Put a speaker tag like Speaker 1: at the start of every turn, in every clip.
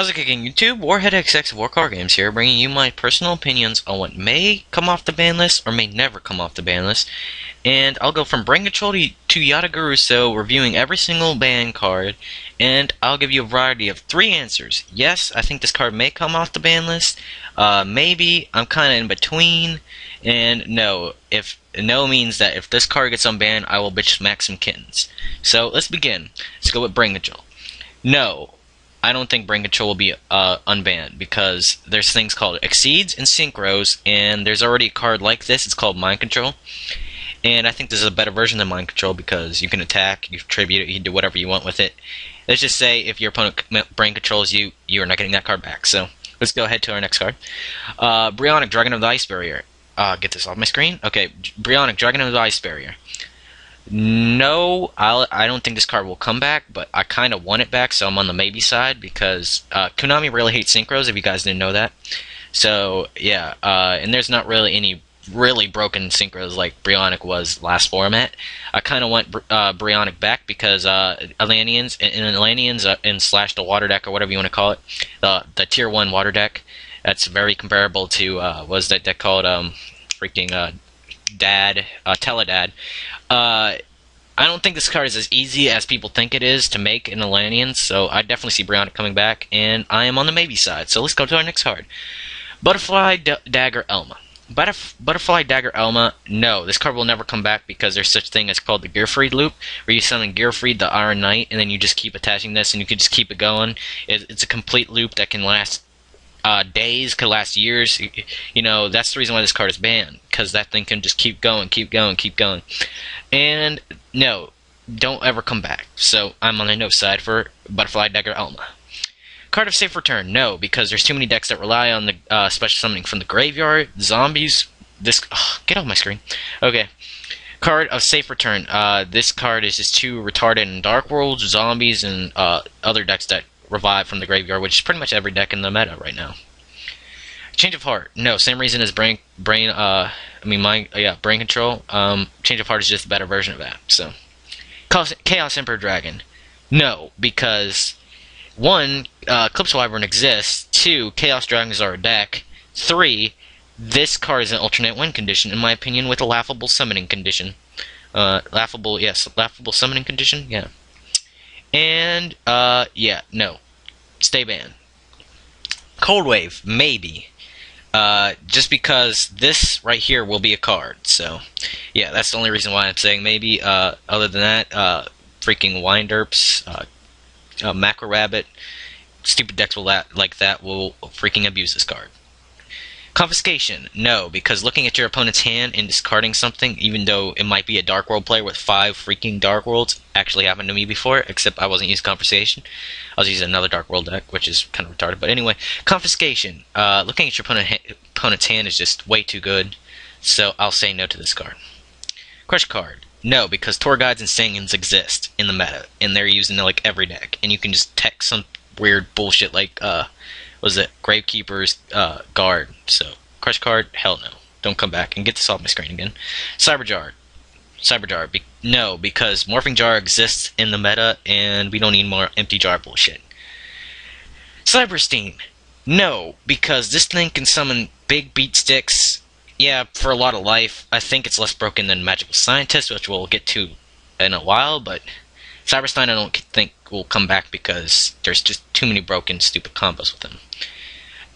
Speaker 1: How's it kicking, YouTube? Warhead XX of War Card Games here, bringing you my personal opinions on what may come off the ban list or may never come off the ban list. And I'll go from Brain Control to Yada reviewing every single ban card, and I'll give you a variety of 3 answers. Yes, I think this card may come off the ban list. Maybe, I'm kind of in between. And no, if no means that if this card gets unbanned, I will bitch smack some kittens. So let's begin. Let's go with Brain Control. No, I don't think Brain Control will be unbanned because there's things called Exceeds and Synchros, and there's already a card like this. It's called Mind Control, and I think this is a better version than Mind Control because you can attack, you tribute it, you can do whatever you want with it. Let's just say if your opponent Brain Controls you, you're not getting that card back. So let's go ahead to our next card. Brionac, Dragon of the Ice Barrier. Get this off my screen. Okay, Brionac, Dragon of the Ice Barrier. No, I don't think this card will come back, but I kind of want it back, so I'm on the maybe side because Konami really hates synchros, if you guys didn't know that. So, yeah, and there's not really any really broken synchros like Brionac was last format. I kind of want Brionac back because Atlanteans and slash the water deck, or whatever you want to call it, the tier 1 water deck, that's very comparable to, what was that deck called, Teledad. I don't think this card is as easy as people think it is to make in Atlanteans, so I definitely see Brionac coming back, and I am on the maybe side. So let's go to our next card. Butterfly Dagger Elma. Butterfly Dagger Elma, no, this card will never come back because there's such thing as called the Gearfried loop, where you summon Gearfried, the Iron Knight, and then you just keep attaching this, and you can just keep it going. It's a complete loop that can last days, could last years. You know, that's the reason why this card is banned, because that thing can just keep going. And no, don't ever come back. So I'm on the no side for Butterfly Dagger Elma. Card of Safe Return, no, because there's too many decks that rely on the special summoning from the graveyard, zombies. Get off my screen. Okay. Card of Safe Return. This card is just too retarded in Dark Worlds, zombies, and other decks that revive from the graveyard, which is pretty much every deck in the meta right now. Change of Heart, no, same reason as Brain Control. Change of Heart is just a better version of that. So, Chaos Emperor Dragon, no, because 1, Eclipse Wyvern exists. 2, Chaos Dragons are a deck. 3, this card is an alternate win condition, in my opinion, with a laughable summoning condition. Laughable summoning condition, yeah. And, yeah, no. Stay banned. Cold Wave, maybe. Just because this right here will be a card. So, yeah, that's the only reason why I'm saying maybe. Other than that, freaking Winderps, Macro Rabbit, stupid decks like that will freaking abuse this card. Confiscation, no, because looking at your opponent's hand and discarding something, even though it might be a Dark World player with 5 freaking Dark Worlds, actually happened to me before, except I wasn't using Confiscation. I was using another Dark World deck, which is kind of retarded. But anyway, Confiscation, looking at your opponent's hand is just way too good, so I'll say no to this card. Crush Card, no, because Tour Guides and Sanguines exist in the meta, and they're used in like every deck, and you can just tech some weird bullshit like, was it Gravekeeper's Guard? So Crush Card, hell no, don't come back. And get this off my screen again. Cyberjar, no, because Morphing Jar exists in the meta, and we don't need more empty jar bullshit. Cybersteam, no, because this thing can summon big beat sticks. Yeah, for a lot of life. I think it's less broken than Magical Scientist, which we'll get to in a while, but Cyberstein I don't think will come back because there's just too many broken, stupid combos with him.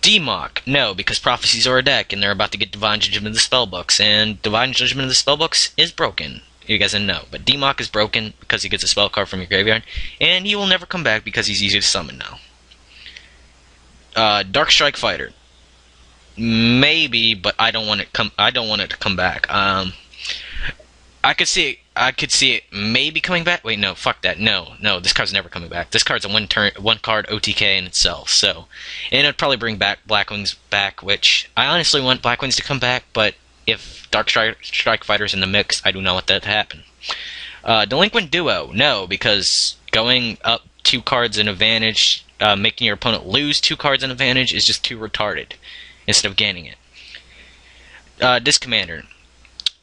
Speaker 1: Demock, no, because Prophecies are a deck, and they're about to get Divine Judgment of the Spellbooks, and Divine Judgment of the Spellbooks is broken. You guys didn't know, but Demock is broken because he gets a spell card from your graveyard, and he will never come back because he's easy to summon now. Dark Strike Fighter, maybe, but I don't want it to come back. I could see it maybe coming back. Wait, no, fuck that. No, this card's never coming back. This card's a one card OTK in itself. So, and it'd probably bring back Blackwings back, which I honestly want Blackwings to come back. But if Dark Strike Fighter's in the mix, I do not want that to happen. Delinquent Duo, no, because going up 2 cards in advantage, making your opponent lose 2 cards in advantage is just too retarded. Instead of gaining it. Disc Commander.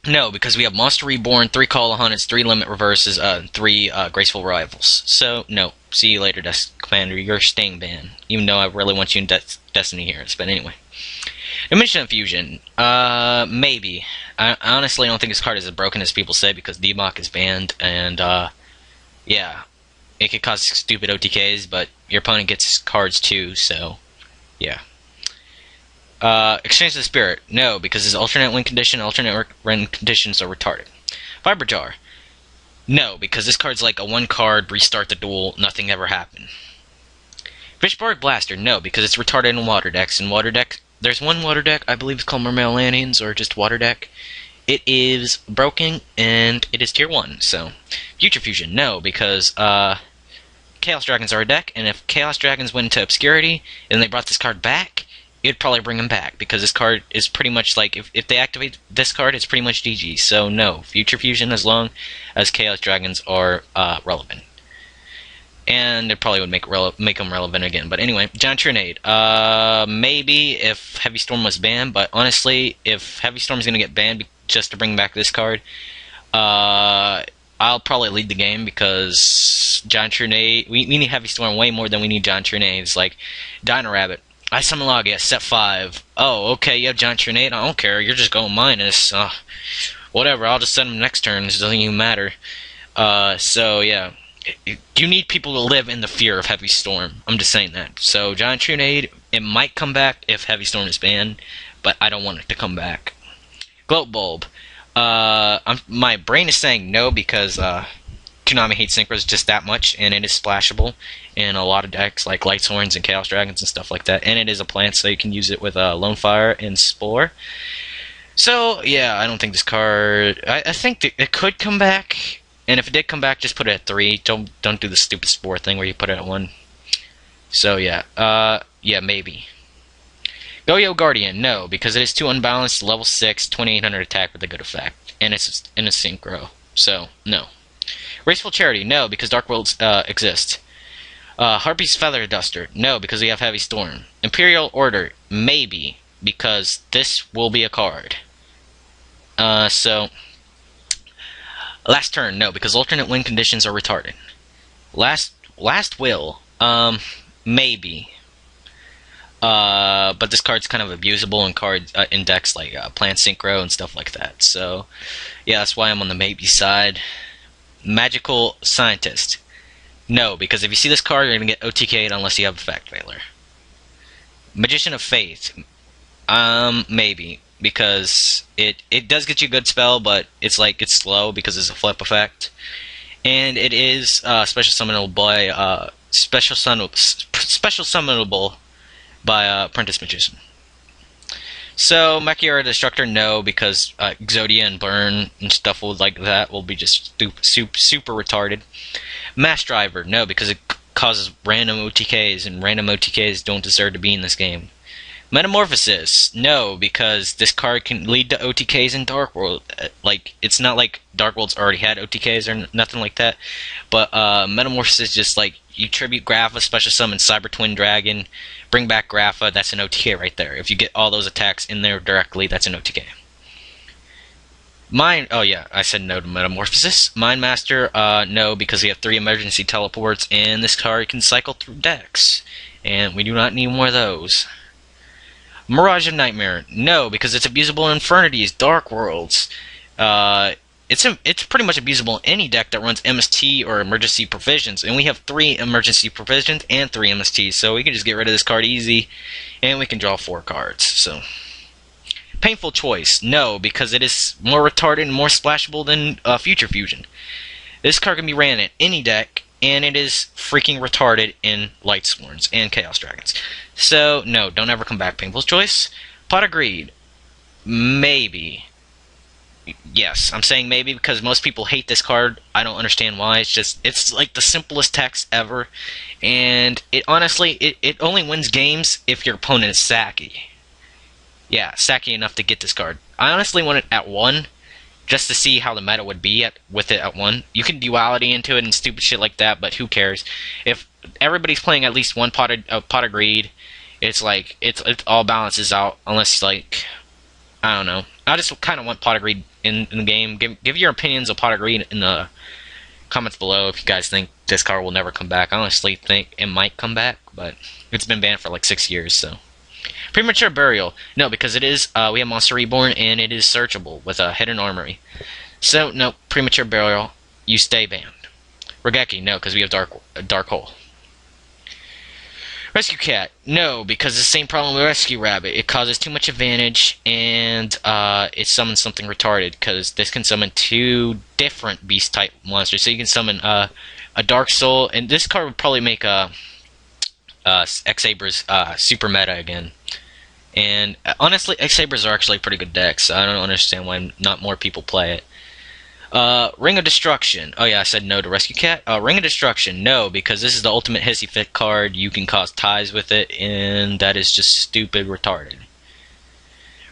Speaker 1: No, because we have Monster Reborn, 3 Call of Hunters, 3 Limit Reverses, 3 Graceful Rivals. So, no. See you later, Commander. You're staying banned. Even though I really want you in Destiny Heroes. But anyway. Dimension of Fusion. Maybe. I honestly don't think this card is as broken as people say because Debok is banned. And, yeah. It could cause stupid OTKs, but your opponent gets cards too, so, yeah. Exchange the Spirit. No, because his alternate win condition, alternate win conditions are retarded. Fiber Jar. No, because this card's like a one card, restart the duel, nothing ever happened. Fishbark Blaster. No, because it's retarded in water decks. In water deck, there's one water deck, I believe it's called Mermailandians, or just water deck. It is broken, and it is tier 1, so. Future Fusion. No, because, Chaos Dragons are a deck, and if Chaos Dragons went into obscurity, and they brought this card back, it'd probably bring them back, because this card is pretty much like, if they activate this card, it's pretty much GG. So no, Future Fusion as long as Chaos Dragons are relevant. And it probably would make them relevant again. But anyway, Giant Trinade. Maybe if Heavy Storm was banned, but honestly, if Heavy Storm is going to get banned just to bring back this card, I'll probably lead the game because Giant Trinade, we need Heavy Storm way more than we need Giant Trinades. Like, Dino Rabbit. I summon Logia, step 5. Oh, okay, you have Giant Trinade? I don't care, you're just going minus. Whatever, I'll just send him next turn, it doesn't even matter. So, yeah. You need people to live in the fear of Heavy Storm. I'm just saying that. So, Giant Trinade, it might come back if Heavy Storm is banned, but I don't want it to come back. Gloat Bulb. My brain is saying no because Konami hates Synchros just that much, and it is splashable in a lot of decks like Light Sworns and Chaos Dragons and stuff like that. And it is a plant, so you can use it with Lone Fire and Spore. So, yeah, I don't think this card... I think it could come back. And if it did come back, just put it at 3. Don't do the stupid Spore thing where you put it at 1. So, yeah. Yeah, maybe. YuGiOh Guardian, no, because it is too unbalanced, level 6, 2800 attack with a good effect. And it's in a synchro. So, no. Graceful Charity, no, because Dark Worlds exist. Harpy's Feather Duster, no, because we have Heavy Storm. Imperial Order, maybe, because this will be a card. So... Last Turn, no, because alternate win conditions are retarded. Last Will, maybe. But this card's kind of abusable in cards in decks like Plant Synchro and stuff like that. So, yeah, that's why I'm on the maybe side. Magical Scientist, no, because if you see this card, you're gonna get OTK'd unless you have Effect Failure. Magician of Faith, maybe. Because it does get you a good spell, but it's slow because it's a flip effect, and it is special summonable by Apprentice Magician. So Machiavelli Destructor, no, because Exodia and Burn and stuff like that will be just super retarded. Mass Driver, no, because it causes random OTKs, and random OTKs don't deserve to be in this game. Metamorphosis, no, because this card can lead to OTKs in Dark World. Like, it's not like Dark World's already had OTKs or nothing like that, but Metamorphosis is just like, you tribute Grapha, special summon Cyber Twin Dragon, bring back Grapha, that's an OTK right there. If you get all those attacks in there directly, that's an OTK. Oh yeah, I said no to Metamorphosis. Mind Master, no, because we have 3 emergency teleports, and this card can cycle through decks, and we do not need more of those. Mirage of Nightmare, no, because it's abusable in Infernities, Dark Worlds. It's pretty much abusable in any deck that runs MST or Emergency Provisions, and we have 3 Emergency Provisions and 3 MSTs, so we can just get rid of this card easy, and we can draw 4 cards. So, Painful Choice, no, because it is more retarded and more splashable than Future Fusion. This card can be ran in any deck, and it is freaking retarded in Light Sworns and Chaos Dragons. So, no, don't ever come back, Painful Choice. Pot of Greed, maybe. Yes, I'm saying maybe because most people hate this card. I don't understand why. It's like the simplest text ever. And it honestly, it only wins games if your opponent is sacky. Yeah, sacky enough to get this card. I honestly want it at 1. Just to see how the meta would be with it at 1. You can duality into it and stupid shit like that, but who cares? If everybody's playing at least one pot of Greed, it's like, it all balances out, unless, like, I don't know. I just kind of want pot of Greed in the game. Give your opinions of pot of Greed in the comments below if you guys think this card will never come back. I honestly think it might come back, but it's been banned for like 6 years, so. Premature Burial. No, because it is, we have Monster Reborn, and it is searchable with a hidden armory. So, no, Premature Burial, you stay banned. Regeki, no, because we have Dark Hole. Rescue Cat, no, because it's the same problem with Rescue Rabbit. It causes too much advantage, and it summons something retarded, because this can summon 2 different beast-type monsters. So you can summon a Dark Soul, and this card would probably make X-Sabers super meta again. And honestly, X-Sabers are actually a pretty good decks, so I don't understand why not more people play it. Ring of Destruction. Oh yeah, I said no to Rescue Cat. Ring of Destruction, no, because this is the ultimate hissy fit card. You can cause ties with it, and that is just stupid retarded.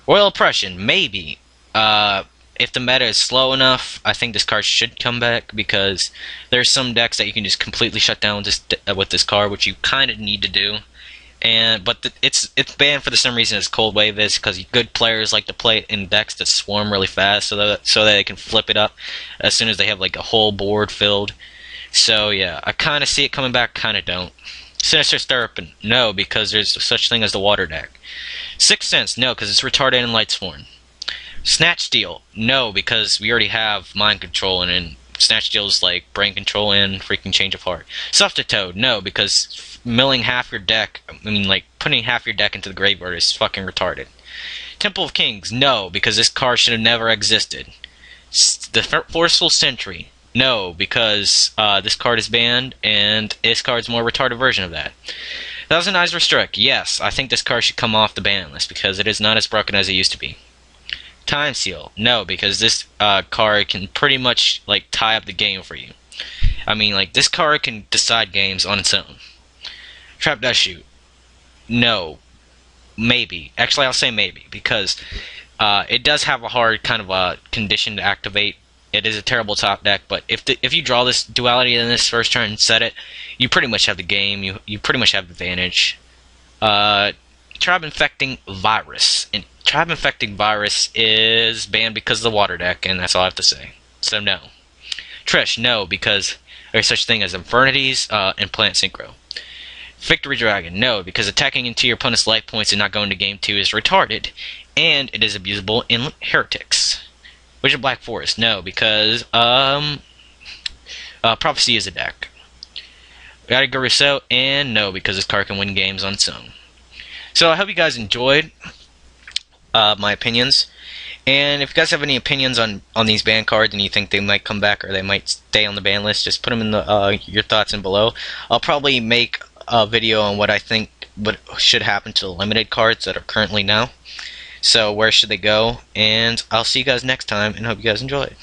Speaker 1: Royal Oppression, maybe. If the meta is slow enough, I think this card should come back, because there's some decks that you can just completely shut down with this card, which you kind of need to do. But it's banned for the same reason as Cold Wave is, because good players like to play it in decks that swarm really fast, so that they can flip it up as soon as they have like a whole board filled. So yeah, I kind of see it coming back, kind of don't. Sinister Stirrup, no, because there's such thing as the water deck. Sixth Sense, no, because it's retarded in Lightsworn. Snatch Steal, no, because we already have Mind Control, and Snatch Steal is like Brain Control and freaking Change of Heart. Toad, no, because milling half your deck, like putting half your deck into the graveyard is fucking retarded. Temple of Kings, no, because this card should have never existed. The Forceful Sentry, no, because this card is banned, and this card's a more retarded version of that. Thousand Eyes Restrict, yes, I think this card should come off the ban list, because it is not as broken as it used to be. Time Seal, no, because this card can pretty much like tie up the game for you. I mean, like, this card can decide games on its own. Trap Dust Shoot, no, maybe. Actually, I'll say maybe, because it does have a hard kind of a condition to activate. It is a terrible top deck, but if you draw this duality in this first turn and set it, you pretty much have the game. You pretty much have the advantage. Tribe Infecting Virus. And Tribe Infecting Virus is banned because of the water deck, and that's all I have to say. So no. Trish, no, because there's such thing as Infernities and Plant Synchro. Victory Dragon, no, because attacking into your opponent's life points and not going to game 2 is retarded, and it is abusable in Heretics. Witch of Black Forest, no, because Prophecy is a deck. Gary Rousseau, and no, because this card can win games on its own. So I hope you guys enjoyed my opinions, and if you guys have any opinions on these ban cards and you think they might come back or they might stay on the ban list, just put them in your thoughts in below. I'll probably make a video on what I think what should happen to the limited cards that are currently now. So where should they go? And I'll see you guys next time, and hope you guys enjoy it.